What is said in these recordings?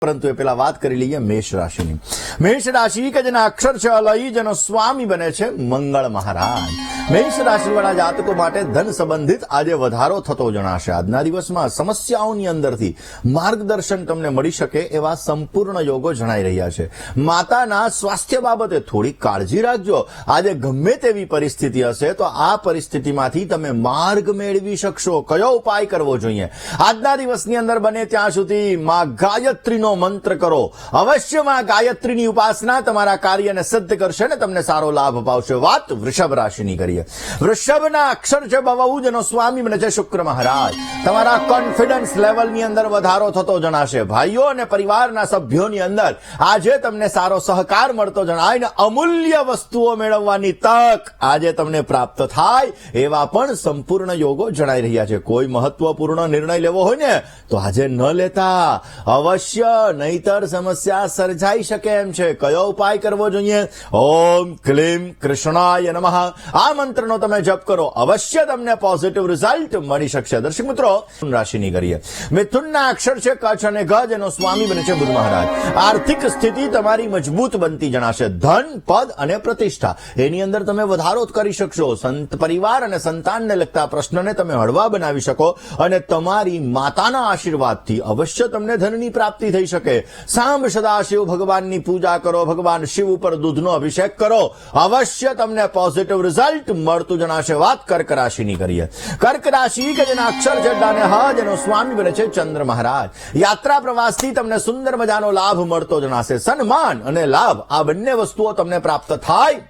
પરંતુ એ પેલા વાત કરી લઈએ મેષ રાશિની. મેષ રાશિ કે જેના અક્ષર છે અલય, જેનો સ્વામી બને છે મંગળ મહારાજ. મેષ રાશિવાળા જાતકો માટે ધન સંબંધિત આજે વધારો થતો જણાશે. આજના દિવસમાં સમસ્યાઓની અંદરથી માર્ગદર્શન તમને મળી શકે એવા સંપૂર્ણ યોગો જણાઈ રહ્યા છે. માતાના સ્વાસ્થ્ય બાબતે થોડી કાળજી રાખજો. આજે ગમે તેવી પરિસ્થિતિ હશે તો આ પરિસ્થિતિમાંથી તમે માર્ગ મેળવી શકશો. કયો ઉપાય કરવો જોઈએ? આજના દિવસની અંદર બને ત્યાં સુધી માં ગાયત્રીનો મંત્ર કરો. અવશ્ય માં ગાયત્રીની ઉપાસના તમારા કાર્યને સિદ્ધ કરશે ને તમને સારો લાભ અપાવશે. વાત વૃષભ રાશિની કરીએ. વૃષભના અક્ષર છે બહુ, જેનો સ્વામી બને છે શુક્ર મહારાજ. તમારા કોન્ફિડન્સ લેવલની અંદર વધારો થતો જણાશે. ભાઈઓ અને પરિવારના સભ્યોની અંદર આજે તમને સારો સહકાર મળતો જણાય ને અમૂલ્ય વસ્તુઓ મેળવવાની તક આજે તમને પ્રાપ્ત થાય એવા પણ સંપૂર્ણ યોગો જણાઈ રહ્યા છે. કોઈ મહત્વપૂર્ણ નિર્ણય લેવો હોય ને તો આજે ન લેતા, અવશ્ય, નહીતર સમસ્યા સર્જાઈ શકે એમ છે. કયો ઉપાય કરવો જોઈએ? ઓમ ક્લીમ કૃષ્ણાય નમઃ આ મંત્રનો તમે જપ કરો. અવશ્ય તમને પોઝિટિવ રિઝલ્ટ મળી શકશે. દર્શક મિત્રો, રાશિની કરીએ. મિથુનના અક્ષર છે કચ્છ અને ગજ, એનો સ્વામી બને છે બુધ મહારાજ. આર્થિક સ્થિતિ તમારી મજબૂત બનતી જણાશે. ધન, પદ અને પ્રતિષ્ઠા એની અંદર તમે વધારો કરી શકશો. સંત પરિવાર અને સંતાનને લગતા પ્રશ્નને તમે હળવા બનાવી શકો અને તમારી માતાના આશીર્વાદથી અવશ્ય તમને ધનની પ્રાપ્તિ થઈ શકે. સાંભ સદાશિવ ભગવાનની પૂજા કરો. ભગવાન શિવ ઉપર દૂધનો અભિષેક કરો. અવશ્ય તમને પોઝિટિવ રિઝલ્ટ મળતું જણાશે. વાત કર્ક રાશિની કરીએ. કર્ક રાશિ કે જેના અક્ષર છે ડ અને હ, જેનો સ્વામી બને છે ચંદ્ર મહારાજ. યાત્રા પ્રવાસથી તમને સુંદર મજાનો લાભ મળતો જણાશે. સન્માન અને લાભ આ બંને વસ્તુઓ તમને પ્રાપ્ત થાય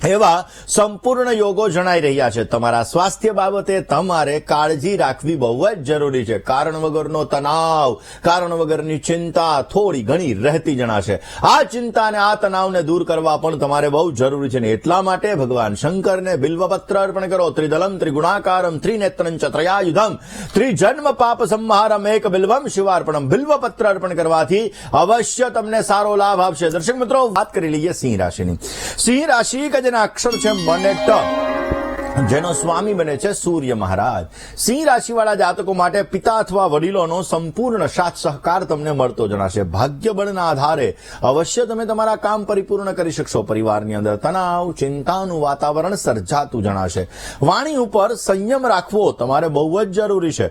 એવા સંપૂર્ણ યોગો જણાઈ રહ્યા છે. તમારા સ્વાસ્થ્ય બાબતે તમારે કાળજી રાખવી બહુ જ જરૂરી છે. કારણ વગરનો તણાવ, કારણ વગરની ચિંતા થોડી ઘણી રહેતી જણાશે. આ ચિંતા અને આ તણાવને દૂર કરવા પણ તમારે બહુ જરૂરી છે ને એટલા માટે ભગવાન શંકરને બિલ્વપત્ર અર્પણ કરો. ત્રિદલમ ત્રિગુણાકારમ ત્રિનેત્રં ચ ત્રયાયુધમ ત્રિજન્મ પાપ સંહારમ એક બિલ્વમ શિવાર્પણમ. બિલ્વપત્ર અર્પણ કરવાથી અવશ્ય તમને સારો લાભ આપશે. દર્શક મિત્રો, વાત કરી લઈએ સિંહ રાશિની. સિંહ રાશિ કે અક્ષર છે મને ટ, જેનો સ્વામી બને છે સૂર્ય મહારાજ. સિંહ રાશિવાળા જાતકો માટે પિતા અથવા વડીલોનો સંપૂર્ણ સાથ સહકાર તમને મળતો જણાશે. ભાગ્ય બળના આધારે અવશ્ય તમે તમારા કામ પરિપૂર્ણ કરી શકશો. પરિવારની અંદર તણાવ, ચિંતાનું વાતાવરણ સર્જાતું જણાશે. વાણી ઉપર સંયમ રાખવો તમારે બહુ જ જરૂરી છે.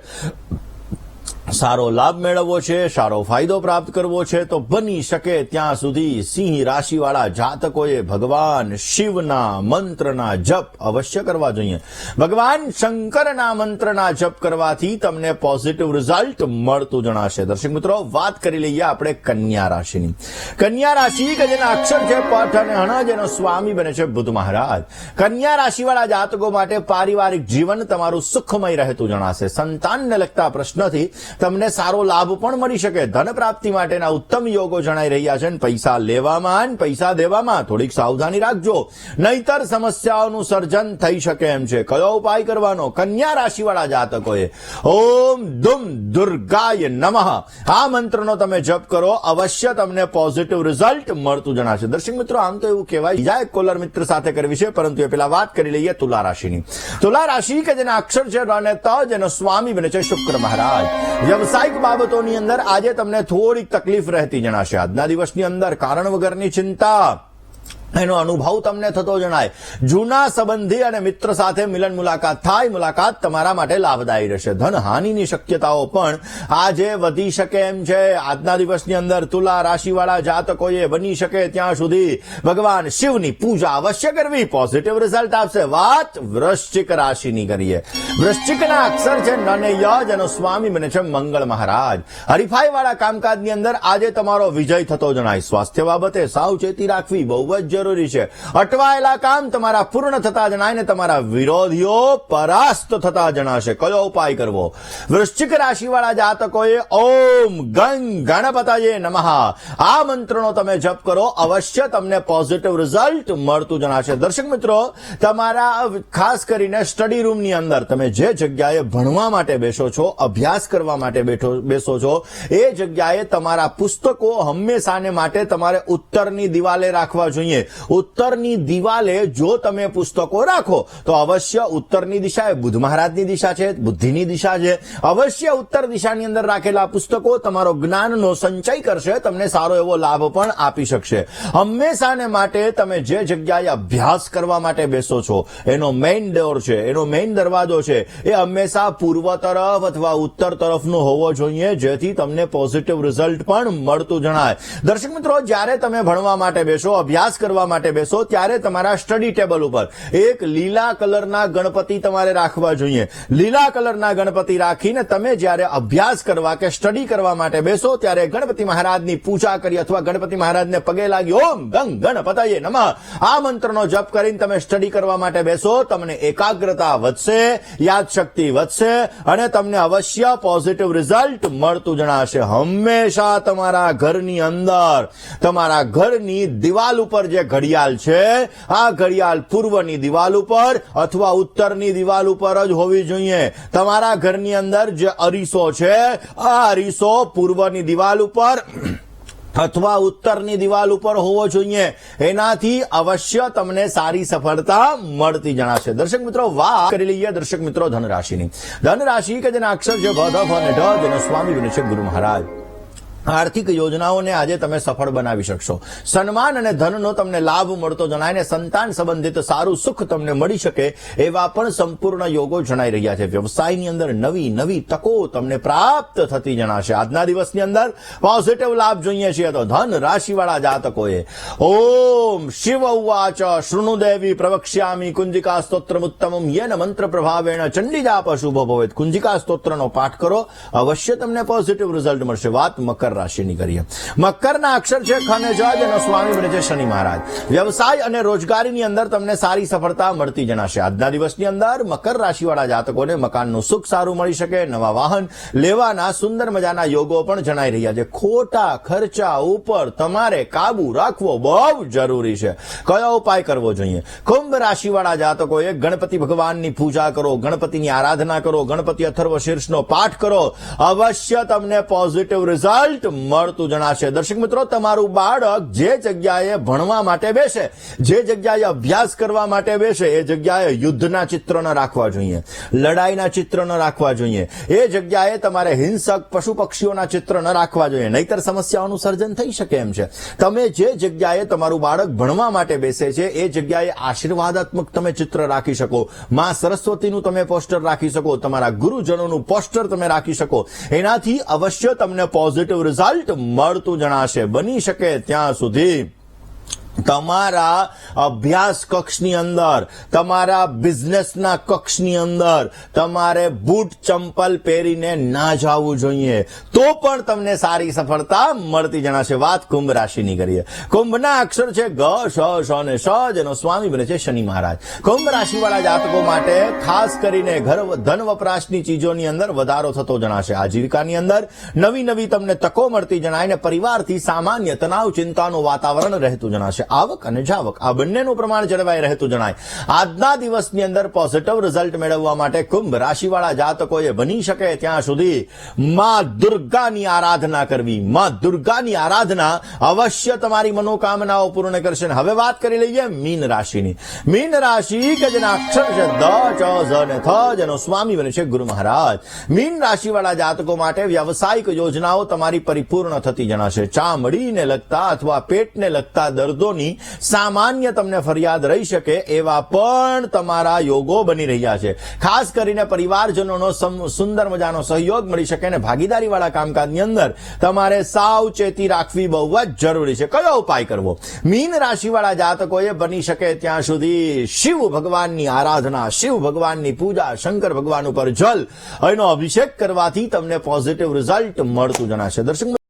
સારો લાભ મેળવવો છે, સારો ફાયદો પ્રાપ્ત કરવો છે તો બની શકે ત્યાં સુધી સિંહ રાશિવાળા જાતકોએ ભગવાન શિવના મંત્રના જપ અવશ્ય કરવા જોઈએ. ભગવાન શંકરના મંત્રના જપ કરવાથી તમને પોઝિટિવ રિઝલ્ટ મળતું જણાશે. દર્શક મિત્રો, વાત કરી લઈએ આપણે કન્યા રાશિની. કન્યા રાશિ કે જેના અક્ષર છે પઠ અને હણ, જેનો સ્વામી બને છે બુધ મહારાજ. કન્યા રાશિવાળા જાતકો માટે પારિવારિક જીવન તમારું સુખમય રહેતું જણાશે. સંતાનને લગતા પ્રશ્નથી તમને સારો લાભ પણ મળી શકે. ધન પ્રાપ્તિ માટેના ઉત્તમ યોગો જણાઈ રહ્યા છે. પૈસા લેવામાં અને પૈસા દેવામાં થોડીક સાવધાની રાખજો, નહીતર સમસ્યાઓનું સર્જન થઈ શકે એમ છે. કયો ઉપાય કરવાનો? કન્યા રાશિવાળા જાતકોએ ઓમ દુમ દુર્ગાય નમઃ આ મંત્રનો તમે જપ કરો. અવશ્ય તમને પોઝિટિવ રિઝલ્ટ મળતું જણાશે. દર્શક મિત્રો, આમ તો એવું કહેવાય બીજા એક કોલર મિત્ર સાથે કરવી છે, પરંતુ એ પેલા વાત કરી લઈએ તુલા રાશિની. તુલા રાશિ કે જેના અક્ષર છે ર અને ત, જેનો સ્વામી બને છે શુક્ર મહારાજ. વ્યવસાયિક બાબતોની અંદર આજે તમને થોડીક તકલીફ રહેતી જણાશે. આજના દિવસની અંદર કારણ વગરની ચિંતા એનો અનુભવ તમને થતો જણાય. જૂના સંબંધી અને મિત્ર સાથે મિલન મુલાકાત થાય. મુલાકાત તમારા માટે લાભદાયી રહેશે. ધન હાનિની શક્યતાઓ પણ આજે વધી શકે એમ છે. આજના દિવસની અંદર તુલા રાશિવાળા જાતકોએ બની શકે ત્યાં સુધી ભગવાન શિવની પૂજા અવશ્ય કરવી. પોઝિટિવ રિઝલ્ટ આપશે. વાત વૃશ્ચિક રાશિની કરીએ. વૃશ્ચિકના અક્ષર છે ન અને ય, જેનો સ્વામી બને છે મંગળ મહારાજ. હરીફાઈવાળા કામકાજની અંદર આજે તમારો વિજય થતો જણાય. સ્વાસ્થ્ય બાબતે સાવચેતી રાખવી બહુ જ જરૂરી છે. અટવાયેલા કામ તમારા પૂર્ણ થતા જણાય ને તમારા વિરોધીઓ પરાસ્ત થતા જણાશે. કયો ઉપાય કરવો? વૃશ્ચિક રાશિવાળા જાતકોએ ઓમ ગંગ ગણપતયે નમઃ આ મંત્રનો તમે જપ કરો. અવશ્ય તમને પોઝિટિવ રિઝલ્ટ મળતું જણાશે. દર્શક મિત્રો, તમારા ખાસ કરીને સ્ટડી રૂમની અંદર તમે જે જગ્યાએ ભણવા માટે બેસો છો, અભ્યાસ કરવા માટે બેસો છો, એ જગ્યાએ તમારા પુસ્તકો હંમેશાને માટે તમારે ઉત્તરની દિવાલે રાખવા જોઈએ. ઉત્તરની દિવાલે જો તમે પુસ્તકો રાખો તો અવશ્ય ઉત્તરની દિશા એ બુધ મહારાજની દિશા છે, બુદ્ધિની દિશા છે. અવશ્ય ઉત્તર દિશાની અંદર રાખેલા પુસ્તકો તમારો જ્ઞાનનો સંચય કરશે, તમને સારો એવો લાભ પણ આપી શકશે. હંમેશાને માટે તમે જે જગ્યાએ અભ્યાસ કરવા માટે બેસો છો એનો મેઇન ડોર છે, એનો મેઇન દરવાજો છે, એ હંમેશા પૂર્વ તરફ અથવા ઉત્તર તરફનો હોવો જોઈએ, જેથી તમને પોઝિટિવ રિઝલ્ટ પણ મળતું જણાય. દર્શક મિત્રો, જ્યારે તમે ભણવા માટે બેસો, અભ્યાસ કરવા માટે બેસો, ત્યારે તમારા સ્ટડી ટેબલ ઉપર એક લીલા કલરના ગણપતિ તમારે રાખવા જોઈએ. લીલા કલરના ગણપતિ રાખીને તમે જ્યારે અભ્યાસ કરવા કે સ્ટડી કરવા માટે બેસો ત્યારે ગણપતિ મહારાજની પૂજા કરી અથવા ગણપતિ મહારાજને પગે લાગી ઓમ ગંગ ગણપતયે નમઃ આ મંત્રનો જપ કરીને તમે સ્ટડી કરવા માટે બેસો, તમને એકાગ્રતા વધશે, યાદશક્તિ વધશે અને તમને અવશ્ય પોઝિટિવ રિઝલ્ટ મળતું જણાશે. હંમેશા તમારા ઘરની અંદર, તમારા ઘરની દિવાલ ઉપર જે ઘડિયાળ છે, આ ઘડિયાળ પૂર્વની દિવાલ ઉપર અથવા ઉત્તરની દિવાલ ઉપર જ હોવી જોઈએ. તમારા ઘરની અંદર જે અરીસો છે, આ અરીસો પૂર્વની દિવાલ ઉપર અથવા ઉત્તરની દિવાલ ઉપર હોવો જોઈએ. એનાથી અવશ્ય તમને સારી સફળતા મળતી જણાશે. દર્શક મિત્રો, વાત કરી લઈએ દર્શક મિત્રો ધન રાશિની. ધન રાશિ કે જેના અક્ષર છે ભ, ધ, ફ અને ઢ, જેનો સ્વામી બને છે ગુરુ મહારાજ. આર્થિક યોજનાઓને આજે તમે સફળ બનાવી શકશો. સન્માન અને ધનનો તમને લાભ મળતો જણાય ને સંતાન સંબંધિત સારું સુખ તમને મળી શકે એવા પણ સંપૂર્ણ યોગો જણાઈ રહ્યા છે. વ્યવસાયની અંદર નવી નવી તકો તમને પ્રાપ્ત થતી જણાશે. આજના દિવસની અંદર પોઝિટિવ લાભ જોઈએ છીએ તો ધન રાશિવાળા જાતકોએ ઓમ શિવ ઉવાચ શૃણુ દેવી પ્રવક્ષ્યામિ કુંજિકા સ્તોત્રમ ઉત્તમમ યેન મંત્ર પ્રભાવેણ ચંડીજાપ શુભ ભવેત. કુંજિકા સ્તોત્રનો પાઠ કરો, અવશ્ય તમને પોઝિટિવ રિઝલ્ટ મળશે. વાત મકર રાશિની કરીએ. મકરના અક્ષર છે ખ અને જ, જેનો સ્વામી બને છે શનિ મહારાજ. વ્યવસાય અને રોજગારીની અંદર તમને સારી સફળતા મળતી જણાશે. આજના દિવસની અંદર મકર રાશિવાળા જાતકોને મકાનનું સુખ સારું મળી શકે, નવા વાહન લેવાના સુંદર મજાના યોગો પણ જણાઈ રહ્યા છે. ખોટા ખર્ચા ઉપર તમારે કાબુ રાખવો બહુ જરૂરી છે. કયો ઉપાય કરવો જોઈએ? કુંભ રાશિવાળા જાતકોએ ગણપતિ ભગવાનની પૂજા કરો, ગણપતિની આરાધના કરો, ગણપતિ અથર્વ શીર્ષનો પાઠ કરો, અવશ્ય તમને પોઝિટિવ રિઝલ્ટ મળતું જણાશે. દર્શક મિત્રો, તમારું બાળક જે જગ્યાએ ભણવા માટે બેસે, જે જગ્યાએ અભ્યાસ કરવા માટે બેસે, એ જગ્યાએ યુદ્ધના ચિત્ર ન રાખવા જોઈએ, લડાઈના ચિત્ર ન રાખવા જોઈએ. એ જગ્યાએ તમારે હિંસક પશુ પક્ષીઓના ચિત્ર ન રાખવા જોઈએ, નહીતર સમસ્યાઓનું સર્જન થઈ શકે એમ છે. તમે જે જગ્યાએ તમારું બાળક ભણવા માટે બેસે છે એ જગ્યાએ આશીર્વાદાત્મક તમે ચિત્ર રાખી શકો, માં સરસ્વતીનું તમે પોસ્ટર રાખી શકો, તમારા ગુરુજનોનું પોસ્ટર તમે રાખી શકો. એનાથી અવશ્ય તમને પોઝિટિવ રિઝલ્ટ મળતું જણાશે. બની શકે ત્યાં સુધી તમારા અભ્યાસ કક્ષની અંદર, તમારા બિઝનેસના કક્ષની અંદર તમારે બૂટ ચંપલ પહેરીને ના જવું જોઈએ, તો પણ તમને સારી સફળતા મળતી જણાશે. વાત કુંભ રાશિની કરીએ. કુંભના અક્ષર છે ગ, શ, શ અને શ, જેનો સ્વામી બને છે શનિ મહારાજ. કુંભ રાશિવાળા જાતકો માટે ખાસ કરીને ધન વપરાશની ચીજોની અંદર વધારો થતો જણાશે. આજીવિકાની અંદર નવી નવી તમને તકો મળતી જણાય ને પરિવારથી સામાન્ય તણાવ ચિંતાનું વાતાવરણ રહેતું જણાશે. આવક અને જાવક આ બંનેનું પ્રમાણ જળવાઈ રહેતું જણાય. આજના દિવસની અંદર પોઝિટિવ રિઝલ્ટ મેળવવા માટે કુંભ રાશિવાળા જાતકોએ બની શકે ત્યાં સુધી માં દુર્ગાની આરાધના કરવી. માં દુર્ગાની આરાધના અવશ્ય તમારી મનોકામનાઓ પૂર્ણ કરશે. હવે વાત કરી લઈએ મીન રાશિની. મીન રાશિ કે જેના અક્ષર છે દ, ચ, ઝ અને થ, જેનો સ્વામી બને છે ગુરુ મહારાજ. મીન રાશિવાળા જાતકો માટે વ્યવસાયિક યોજનાઓ તમારી પરિપૂર્ણ થતી જણાશે. ચામડીને લગતા અથવા પેટને લગતા દર્દોની સામાન્ય તમને ફરિયાદ રહી શકે એવા પણ તમારા યોગો બની રહ્યા છે. ખાસ કરીને પરિવારજનોનો સુંદર મજાનો સહયોગ મળી શકે અને ભાગીદારીવાળા કામકાજની અંદર તમારે સાવચેતી રાખવી બહુ જ જરૂરી છે. કયો ઉપાય કરવો? મીન રાશિવાળા જાતકોએ બની શકે ત્યાં સુધી શિવ ભગવાનની આરાધના, શિવ ભગવાનની પૂજા, શંકર ભગવાન ઉપર જલ એનો અભિષેક કરવાથી તમને પોઝિટિવ રિઝલ્ટ મળતું જણાશે. દર્શક